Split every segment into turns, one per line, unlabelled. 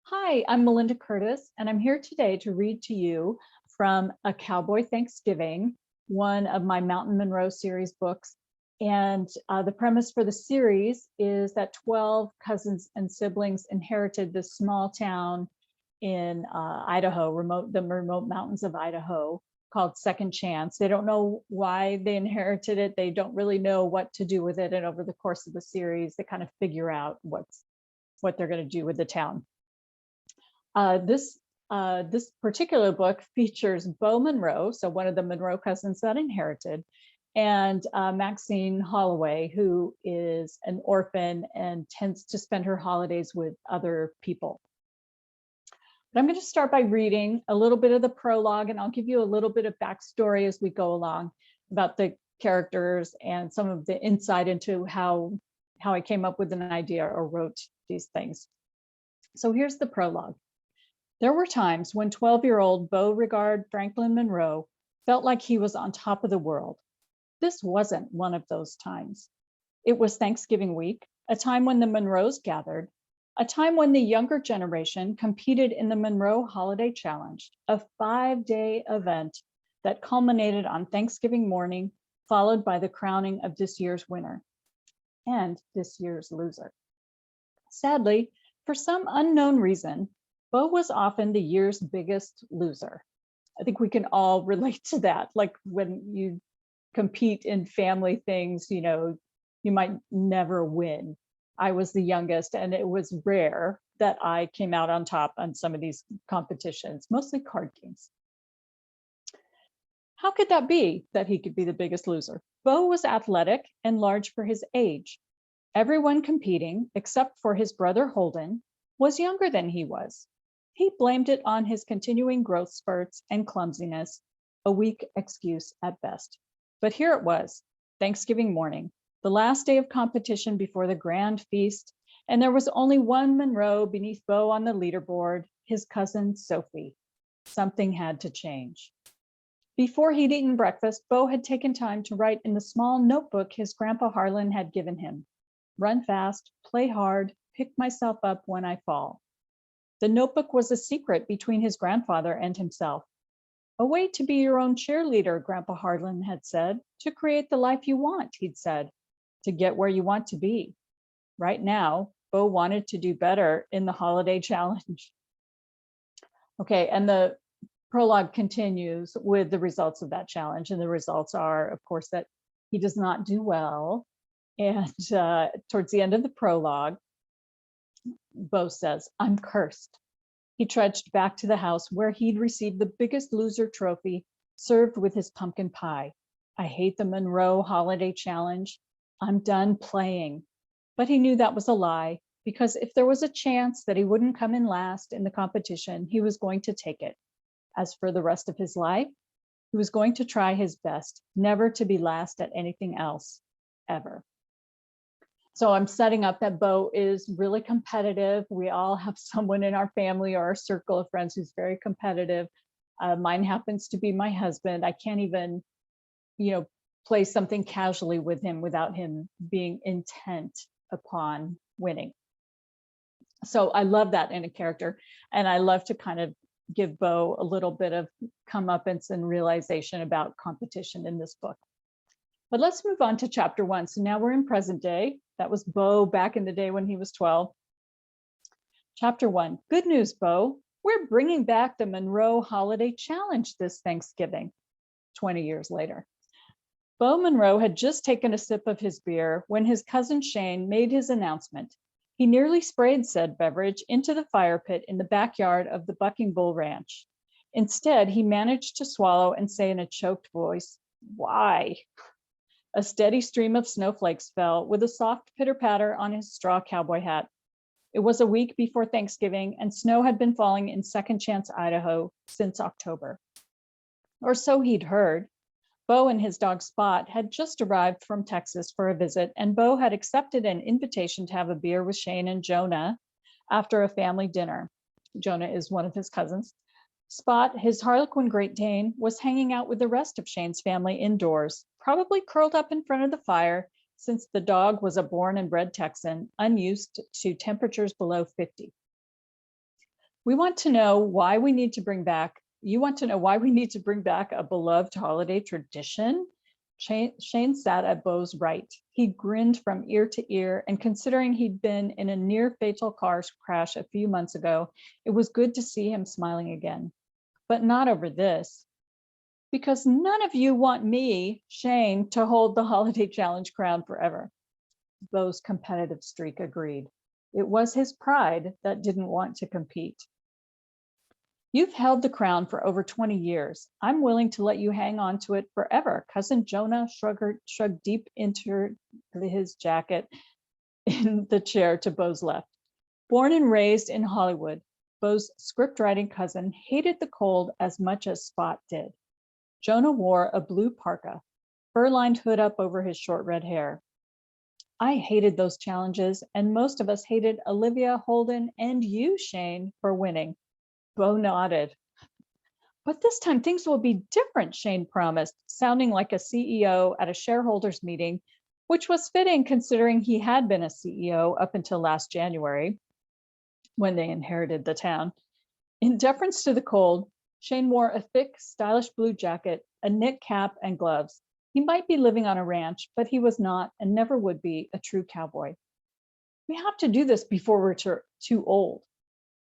Hi, I'm Melinda Curtis, and I'm here today to read to you from A Cowboy Thanksgiving, one of my Mountain Monroe series books. And the premise for the series is that 12 cousins and siblings inherited this small town in Idaho, the remote mountains of Idaho, called Second Chance. They don't know why they inherited it. They don't really know what to do with it. And over the course of the series, they kind of figure out what they're going to do with the town. This particular book features Bo Monroe, so one of the Monroe cousins that inherited, and Maxine Holloway, who is an orphan and tends to spend her holidays with other people. But I'm going to start by reading a little bit of the prologue, and I'll give you a little bit of backstory as we go along about the characters and some of the insight into how I came up with an idea or wrote these things. So here's the prologue. There were times when 12-year-old Beauregard Franklin Monroe felt like he was on top of the world. This wasn't one of those times. It was Thanksgiving week, a time when the Monroes gathered, a time when the younger generation competed in the Monroe Holiday Challenge, a 5-day event that culminated on Thanksgiving morning, followed by the crowning of this year's winner and this year's loser. Sadly, for some unknown reason, Bo was often the year's biggest loser. I think we can all relate to that. Like when you compete in family things, you might never win. I was the youngest, and it was rare that I came out on top on some of these competitions, mostly card games. How could that be that he could be the biggest loser? Bo was athletic and large for his age. Everyone competing, except for his brother Holden, was younger than he was. He blamed it on his continuing growth spurts and clumsiness, a weak excuse at best. But here it was, Thanksgiving morning, the last day of competition before the grand feast, and there was only one Monroe beneath Bo on the leaderboard, his cousin Sophie. Something had to change. Before he'd eaten breakfast, Bo had taken time to write in the small notebook his grandpa Harlan had given him. Run fast, play hard, pick myself up when I fall. The notebook was a secret between his grandfather and himself. A way to be your own cheerleader, Grandpa Harlan had said, to create the life you want, he'd said, to get where you want to be. Right now, Bo wanted to do better in the holiday challenge. Okay, and the prologue continues with the results of that challenge. And the results are, of course, that he does not do well. And towards the end of the prologue, Bo says, "I'm cursed." He trudged back to the house where he'd received the biggest loser trophy served with his pumpkin pie. I hate the Monroe Holiday Challenge. I'm done playing. But he knew that was a lie, because if there was a chance that he wouldn't come in last in the competition, he was going to take it. As for the rest of his life, he was going to try his best, never to be last at anything else, ever. So I'm setting up that Bo is really competitive. We all have someone in our family or our circle of friends who's very competitive. Mine happens to be my husband. I can't even, play something casually with him without him being intent upon winning. So I love that in a character. And I love to kind of give Bo a little bit of comeuppance and realization about competition in this book. But let's move on to chapter 1. So now we're in present day. That was Bo back in the day when he was 12. Chapter 1. Good news, Bo. We're bringing back the Monroe Holiday Challenge this Thanksgiving, 20 years later. Bo Monroe had just taken a sip of his beer when his cousin Shane made his announcement. He nearly sprayed said beverage into the fire pit in the backyard of the Bucking Bull Ranch. Instead, he managed to swallow and say in a choked voice, "Why?" A steady stream of snowflakes fell with a soft pitter-patter on his straw cowboy hat. It was a week before Thanksgiving, and snow had been falling in Second Chance, Idaho since October. Or so he'd heard. Bo and his dog Spot had just arrived from Texas for a visit, and Bo had accepted an invitation to have a beer with Shane and Jonah after a family dinner. Jonah is one of his cousins. Spot, his Harlequin Great Dane, was hanging out with the rest of Shane's family indoors, probably curled up in front of the fire, since the dog was a born and bred Texan, unused to temperatures below 50. We want to know why we need to bring back, you want to know why we need to bring back a beloved holiday tradition? Shane sat at Beau's right. He grinned from ear to ear, and considering he'd been in a near fatal car crash a few months ago, it was good to see him smiling again. But not over this. Because none of you want me, Shane, to hold the holiday challenge crown forever. Beau's competitive streak agreed. It was his pride that didn't want to compete. You've held the crown for over 20 years. I'm willing to let you hang on to it forever. Cousin Jonah shrugged deep into his jacket in the chair to Beau's left. Born and raised in Hollywood, Beau's script writing cousin hated the cold as much as Spot did. Jonah wore a blue parka, fur-lined hood up over his short red hair. I hated those challenges, and most of us hated Olivia, Holden, and you, Shane, for winning. Beau nodded. But this time things will be different, Shane promised, sounding like a CEO at a shareholders meeting, which was fitting considering he had been a CEO up until last January, when they inherited the town. In deference to the cold, Shane wore a thick, stylish blue jacket, a knit cap, and gloves. He might be living on a ranch, but he was not and never would be a true cowboy. We have to do this before we're too old.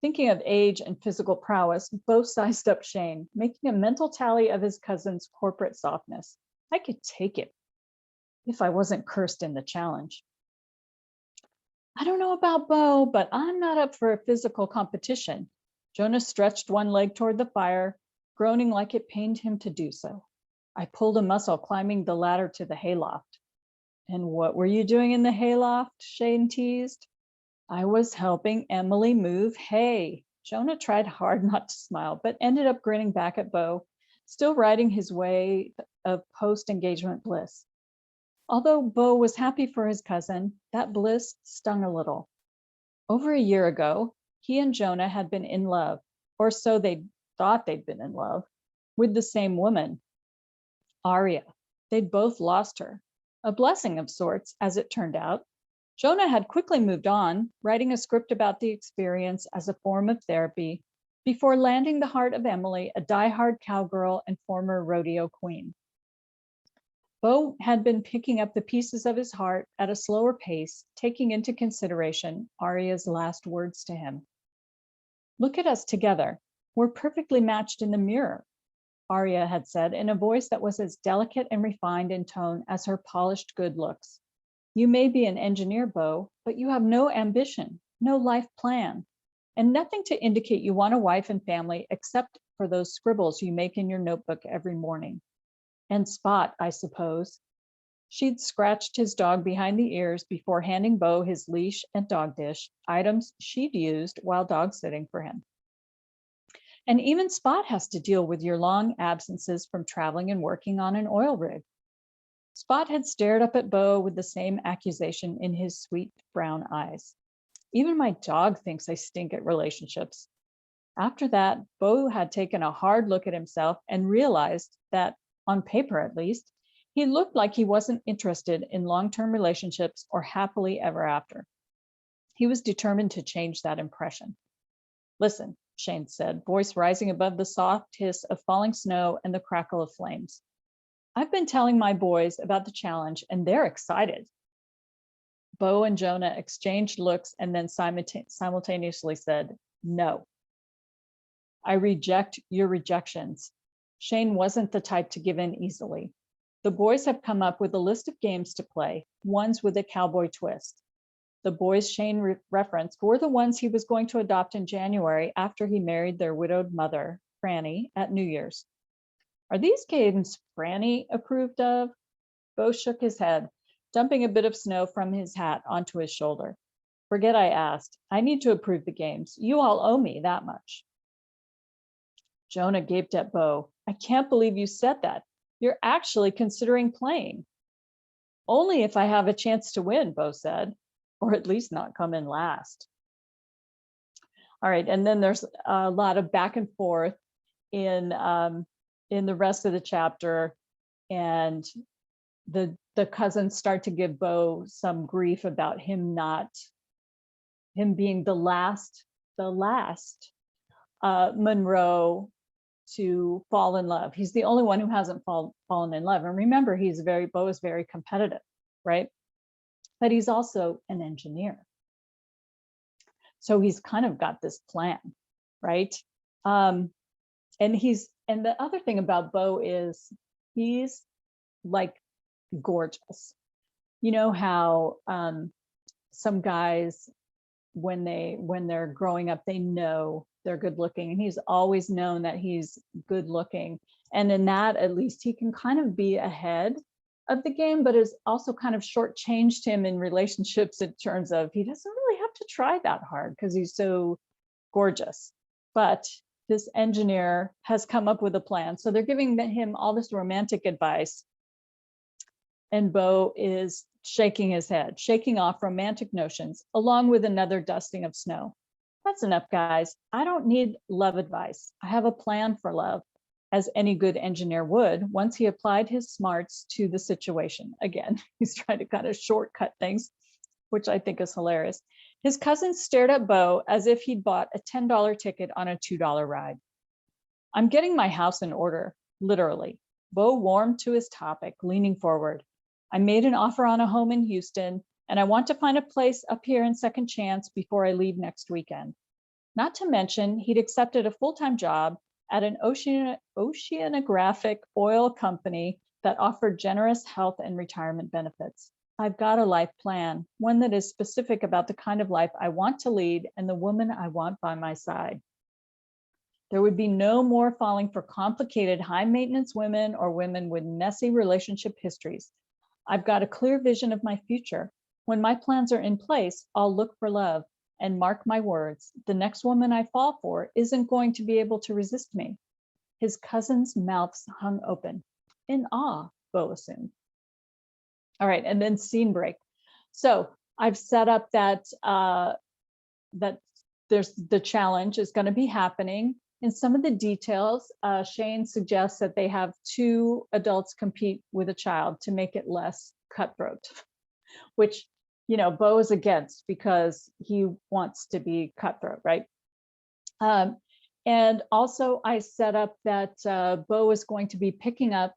Thinking of age and physical prowess, Beau sized up Shane, making a mental tally of his cousin's corporate softness. I could take it if I wasn't cursed in the challenge. I don't know about Beau, but I'm not up for a physical competition. Jonah stretched one leg toward the fire, groaning like it pained him to do so. I pulled a muscle climbing the ladder to the hayloft. And what were you doing in the hayloft? Shane teased. I was helping Emily move hay. Jonah tried hard not to smile, but ended up grinning back at Beau, still riding his way of post-engagement bliss. Although Beau was happy for his cousin, that bliss stung a little. Over a year ago, he and Jonah had been in love, or so they thought they'd been in love, with the same woman, Aria. They'd both lost her. A blessing of sorts, as it turned out. Jonah had quickly moved on, writing a script about the experience as a form of therapy, before landing the heart of Emily, a diehard cowgirl and former rodeo queen. Beau had been picking up the pieces of his heart at a slower pace, taking into consideration Aria's last words to him. Look at us together. We're perfectly matched in the mirror, Aria had said in a voice that was as delicate and refined in tone as her polished good looks. You may be an engineer, Beau, but you have no ambition, no life plan, and nothing to indicate you want a wife and family except for those scribbles you make in your notebook every morning. And Spot, I suppose. She'd scratched his dog behind the ears before handing Beau his leash and dog dish, items she'd used while dog sitting for him. And even Spot has to deal with your long absences from traveling and working on an oil rig. Spot had stared up at Beau with the same accusation in his sweet brown eyes. Even my dog thinks I stink at relationships. After that, Beau had taken a hard look at himself and realized that, on paper at least, he looked like he wasn't interested in long-term relationships or happily ever after. He was determined to change that impression. Listen, Shane said, voice rising above the soft hiss of falling snow and the crackle of flames. I've been telling my boys about the challenge and they're excited. Beau and Jonah exchanged looks and then simultaneously said, no. I reject your rejections. Shane wasn't the type to give in easily. The boys have come up with a list of games to play, ones with a cowboy twist. The boys Shane referenced were the ones he was going to adopt in January after he married their widowed mother, Franny, at New Year's. Are these games Franny approved of? Beau shook his head, dumping a bit of snow from his hat onto his shoulder. Forget I asked. I need to approve the games. You all owe me that much. Jonah gaped at Beau. I can't believe you said that. You're actually considering playing. Only if I have a chance to win, Beau said, or at least not come in last. All right, and then there's a lot of back and forth in the rest of the chapter, and the cousins start to give Beau some grief about him being the last Monroe to fall in love. He's the only one who hasn't fallen in love. And remember, Beau is very competitive, right? But he's also an engineer. So he's kind of got this plan, right? And the other thing about Beau is he's like gorgeous. You know how some guys, when they're growing up, they know they're good looking, and he's always known that he's good looking. And in that, at least he can kind of be ahead of the game, but has also kind of shortchanged him in relationships in terms of he doesn't really have to try that hard because he's so gorgeous. But this engineer has come up with a plan. So they're giving him all this romantic advice. And Beau is shaking his head, shaking off romantic notions, along with another dusting of snow. That's enough, guys. I don't need love advice. I have a plan for love, as any good engineer would once he applied his smarts to the situation. Again, he's trying to kind of shortcut things, which I think is hilarious. His cousin stared at Beau as if he'd bought a $10 ticket on a $2 ride. I'm getting my house in order, literally. Beau warmed to his topic, leaning forward. I made an offer on a home in Houston, and I want to find a place up here in Second Chance before I leave next weekend. Not to mention, he'd accepted a full-time job at an oceanographic oil company that offered generous health and retirement benefits. I've got a life plan, one that is specific about the kind of life I want to lead and the woman I want by my side. There would be no more falling for complicated, high-maintenance women or women with messy relationship histories. I've got a clear vision of my future. When my plans are in place, I'll look for love. And mark my words, the next woman I fall for isn't going to be able to resist me. His cousin's mouths hung open. In awe, Beau assumed. All right, and then scene break. So I've set up that there's the challenge is going to be happening. In some of the details, Shane suggests that they have 2 adults compete with a child to make it less cutthroat, which, you know, Beau is against because he wants to be cutthroat, right? And also I set up that Beau is going to be picking up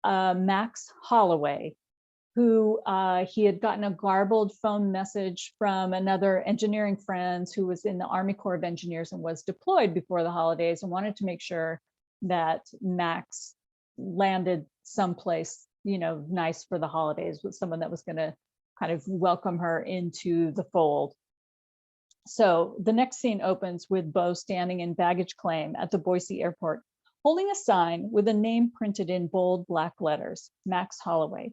Max Holloway, who he had gotten a garbled phone message from another engineering friend who was in the Army Corps of Engineers and was deployed before the holidays, and wanted to make sure that Max landed someplace, you know, nice for the holidays with someone that was going to kind of welcome her into the fold. So the next scene opens with Beau standing in baggage claim at the Boise airport, holding a sign with a name printed in bold black letters, Max Holloway.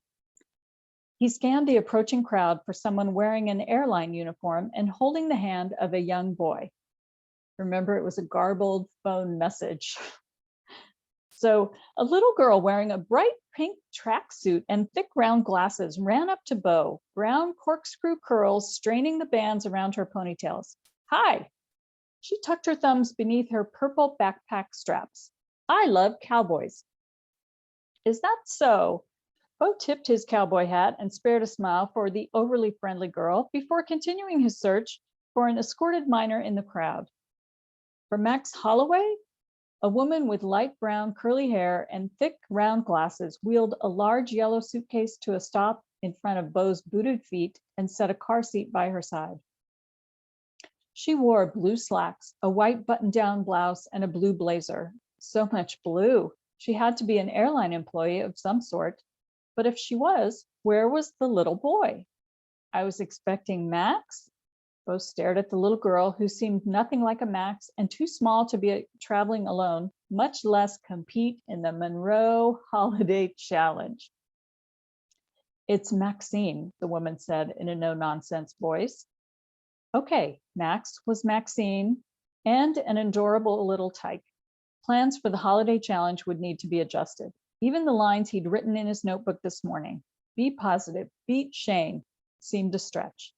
He scanned the approaching crowd for someone wearing an airline uniform and holding the hand of a young boy. Remember, it was a garbled phone message. So a little girl wearing a bright pink tracksuit and thick round glasses ran up to Beau, brown corkscrew curls straining the bands around her ponytails. Hi. She tucked her thumbs beneath her purple backpack straps. I love cowboys. Is that so? Beau tipped his cowboy hat and spared a smile for the overly friendly girl before continuing his search for an escorted miner in the crowd. For Max Holloway, a woman with light brown curly hair and thick round glasses wheeled a large yellow suitcase to a stop in front of Beau's booted feet and set a car seat by her side. She wore blue slacks, a white button-down blouse, and a blue blazer. So much blue. She had to be an airline employee of some sort. But if she was, where was the little boy? I was expecting Max. Beau stared at the little girl, who seemed nothing like a Max and too small to be traveling alone, much less compete in the Monroe Holiday Challenge. It's Maxine, the woman said in a no-nonsense voice. Okay, Max was Maxine and an adorable little tyke. Plans for the holiday challenge would need to be adjusted. Even the lines he'd written in his notebook this morning, be positive, beat Shane, seemed a stretch.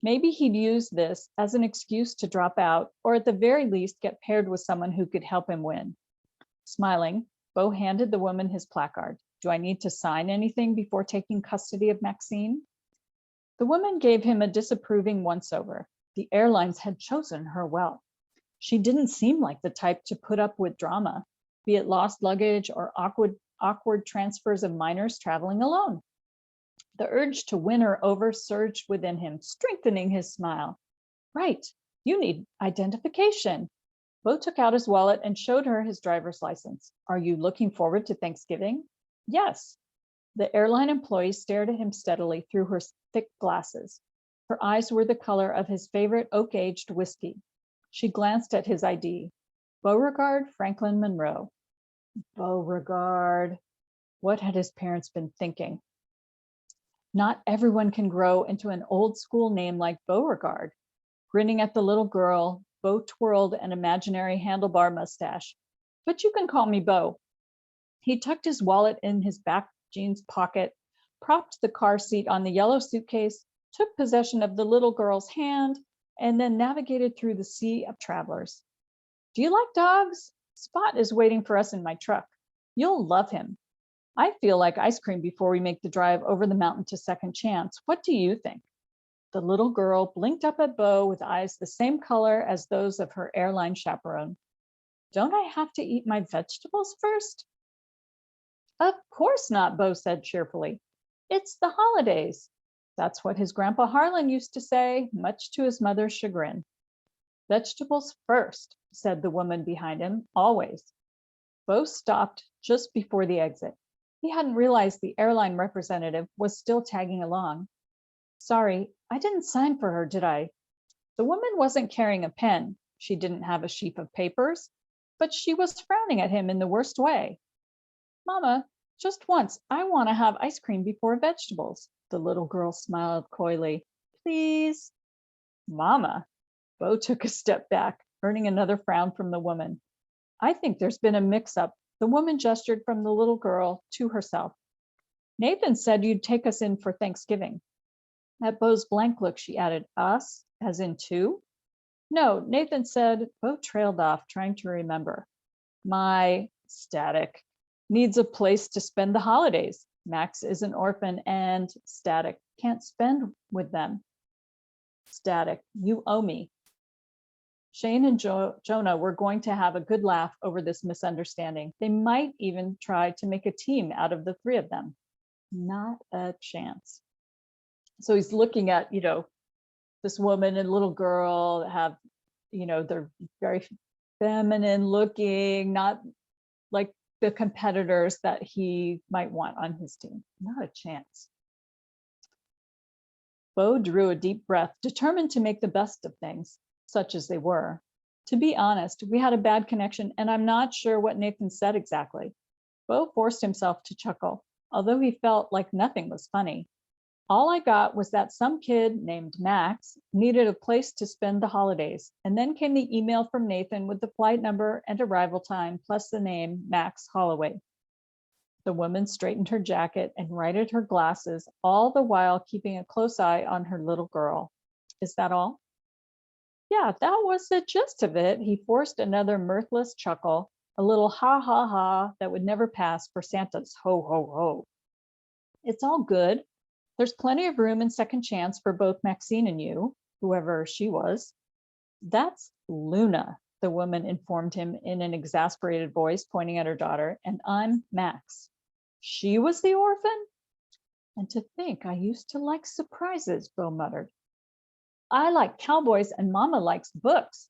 Maybe he'd use this as an excuse to drop out, or at the very least get paired with someone who could help him win. Smiling, Beau handed the woman his placard. Do I need to sign anything before taking custody of Maxine? The woman gave him a disapproving once-over. The airlines had chosen her well. She didn't seem like the type to put up with drama, be it lost luggage or awkward transfers of minors traveling alone. The urge to win her over surged within him, strengthening his smile. Right, you need identification. Bo took out his wallet and showed her his driver's license. Are you looking forward to Thanksgiving? Yes. The airline employee stared at him steadily through her thick glasses. Her eyes were the color of his favorite oak-aged whiskey. She glanced at his ID. Beauregard Franklin Monroe. Beauregard. What had his parents been thinking? Not everyone can grow into an old school name like Beauregard. Grinning at the little girl, Bo twirled an imaginary handlebar mustache. But you can call me Bo. He tucked his wallet in his back jeans pocket, propped the car seat on the yellow suitcase, took possession of the little girl's hand, and then navigated through the sea of travelers. Do you like dogs? Spot is waiting for us in my truck. You'll love him. I feel like ice cream before we make the drive over the mountain to Second Chance. What do you think? The little girl blinked up at Bo with eyes the same color as those of her airline chaperone. Don't I have to eat my vegetables first? Of course not, Bo said cheerfully. It's the holidays. That's what his grandpa Harlan used to say, much to his mother's chagrin. Vegetables first, said the woman behind him, always. Bo stopped just before the exit. He hadn't realized the airline representative was still tagging along. Sorry, I didn't sign for her, did I? The woman wasn't carrying a pen. She didn't have a sheaf of papers, but she was frowning at him in the worst way. Mama, just once, I want to have ice cream before vegetables. The little girl smiled coyly. Please. Mama. Bo took a step back, earning another frown from the woman. I think there's been a mix-up. The woman gestured from the little girl to herself. Nathan said you'd take us in for Thanksgiving. At Bo's blank look, she added, us, as in two? No, Nathan said. Bo trailed off, trying to remember. My static needs a place to spend the holidays. Max is an orphan and static can't spend with them. Static, you owe me. Shane and Jonah were going to have a good laugh over this misunderstanding. They might even try to make a team out of the three of them. Not a chance. So he's looking at, this woman and little girl that have, they're very feminine looking, not like the competitors that he might want on his team. Not a chance. Bo drew a deep breath, determined to make the best of things, such as they were. To be honest, we had a bad connection, and I'm not sure what Nathan said exactly. Bo forced himself to chuckle, although he felt like nothing was funny. All I got was that some kid named Max needed a place to spend the holidays, and then came the email from Nathan with the flight number and arrival time, plus the name Max Holloway. The woman straightened her jacket and righted her glasses, all the while keeping a close eye on her little girl. Is that all? Yeah, that was the gist of it. He forced another mirthless chuckle, a little ha ha ha that would never pass for Santa's ho ho ho. It's all good. There's plenty of room in Second Chance for both Maxine and you, whoever she was. That's Luna, the woman informed him in an exasperated voice, pointing at her daughter, and I'm Max. She was the orphan? And to think I used to like surprises, Bo muttered. I like cowboys and Mama likes books.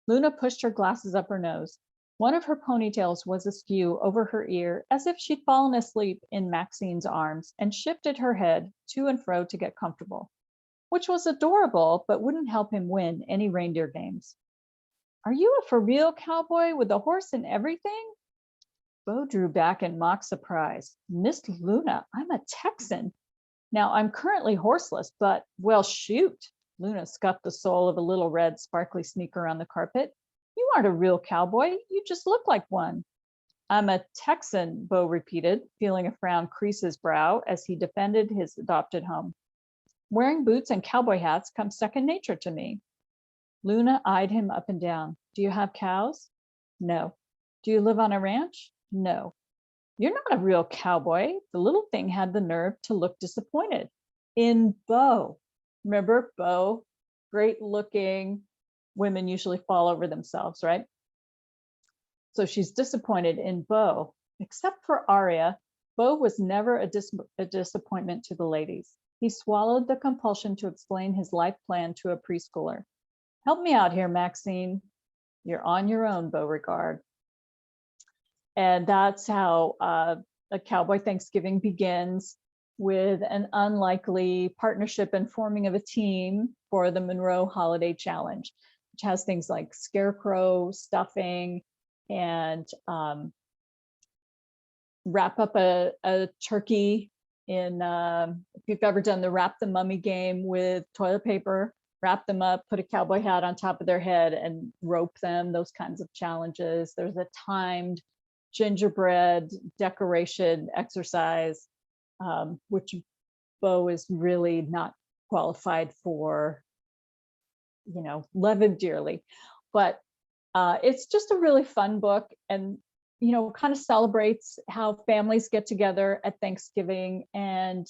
Luna pushed her glasses up her nose. One of her ponytails was askew over her ear, as if she'd fallen asleep in Maxine's arms and shifted her head to and fro to get comfortable, which was adorable, but wouldn't help him win any reindeer games. Are you a for real cowboy with a horse and everything? Bo drew back in mock surprise. Miss Luna, I'm a Texan. Now, I'm currently horseless, but, well, shoot. Luna scuffed the sole of a little red sparkly sneaker on the carpet. You aren't a real cowboy. You just look like one. I'm a Texan, Bo repeated, feeling a frown crease his brow as he defended his adopted home. Wearing boots and cowboy hats comes second nature to me. Luna eyed him up and down. Do you have cows? No. Do you live on a ranch? No. You're not a real cowboy. The little thing had the nerve to look disappointed. In Bo. Remember Bo? Great looking, women usually fall over themselves, right? So she's disappointed in Bo. Except for Arya, Bo was never a disappointment to the ladies. He swallowed the compulsion to explain his life plan to a preschooler. Help me out here, Maxine. You're on your own, Beauregard. And that's how A Cowboy Thanksgiving begins, with an unlikely partnership and forming of a team for the Monroe Holiday Challenge, which has things like scarecrow stuffing and wrap up a turkey in, if you've ever done the wrap the mummy game with toilet paper, wrap them up, put a cowboy hat on top of their head and rope them, those kinds of challenges. There's a timed gingerbread decoration exercise, which Bo is really not qualified for, love him dearly. But it's just a really fun book, and kind of celebrates how families get together at Thanksgiving. And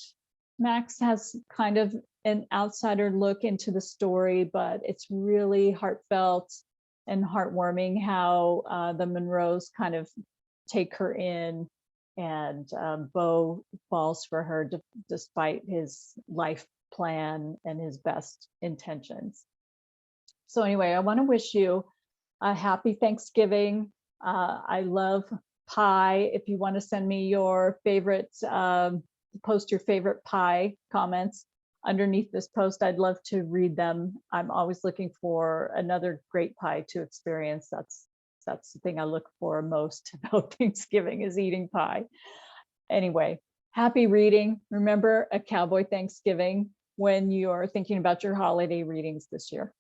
Max has kind of an outsider look into the story, but it's really heartfelt and heartwarming how the Monroes kind of take her in, and Bo falls for her despite his life plan and his best intentions. So anyway, I want to wish you a happy Thanksgiving. I love pie. If you want to send me your favorite, post your favorite pie comments underneath this post, I'd love to read them. I'm always looking for another great pie to experience. That's the thing I look for most about Thanksgiving, is eating pie. Anyway, happy reading. Remember A Cowboy Thanksgiving when you're thinking about your holiday readings this year.